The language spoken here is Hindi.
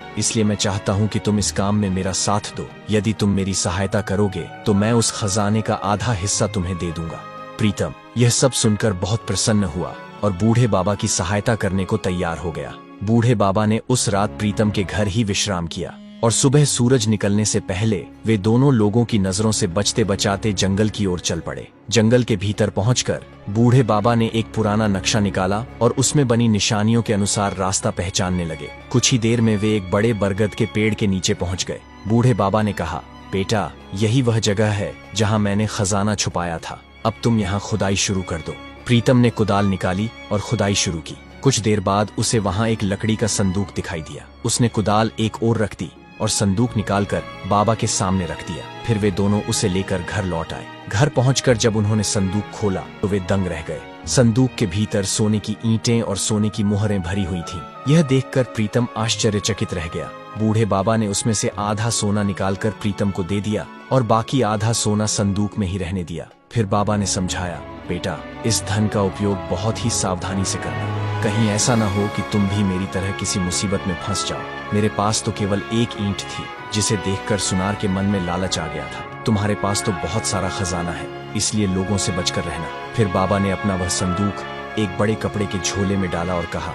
इसलिए मैं चाहता हूँ कि तुम इस काम में मेरा साथ दो। यदि तुम मेरी सहायता करोगे तो मैं उस खजाने का आधा हिस्सा तुम्हें दे दूंगा। प्रीतम यह सब सुनकर बहुत प्रसन्न हुआ और बूढ़े बाबा की सहायता करने को तैयार हो गया। बूढ़े बाबा ने उस रात प्रीतम के घर ही विश्राम किया और सुबह सूरज निकलने से पहले वे दोनों लोगों की नजरों से बचते बचाते जंगल की ओर चल पड़े। जंगल के भीतर पहुंचकर बूढ़े बाबा ने एक पुराना नक्शा निकाला और उसमें बनी निशानियों के अनुसार रास्ता पहचानने लगे। कुछ ही देर में वे एक बड़े बरगद के पेड़ के नीचे पहुंच गए। बूढ़े बाबा ने कहा, बेटा, यही वह जगह है जहां मैंने खजाना छुपाया था। अब तुम यहाँ खुदाई शुरू कर दो। प्रीतम ने कुदाल निकाली और खुदाई शुरू की। कुछ देर बाद उसे वहां एक लकड़ी का संदूक दिखाई दिया। उसने कुदाल एक ओर रख दी और संदूक निकालकर बाबा के सामने रख दिया। फिर वे दोनों उसे लेकर घर लौट आए। घर पहुंचकर जब उन्होंने संदूक खोला तो वे दंग रह गए। संदूक के भीतर सोने की ईंटें और सोने की मुहरें भरी हुई थीं। यह देखकर प्रीतम आश्चर्यचकित रह गया। बूढ़े बाबा ने उसमें से आधा सोना निकालकर प्रीतम को दे दिया और बाकी आधा सोना संदूक में ही रहने दिया। फिर बाबा ने समझाया, बेटा, इस धन का उपयोग बहुत ही सावधानी से करना। कहीं ऐसा न हो कि तुम भी मेरी तरह किसी मुसीबत में फंस जाओ। मेरे पास तो केवल एक ईंट थी जिसे देखकर सुनार के मन में लालच आ गया था। तुम्हारे पास तो बहुत सारा खजाना है, इसलिए लोगों से बचकर रहना। फिर बाबा ने अपना वह संदूक एक बड़े कपड़े के झोले में डाला और कहा,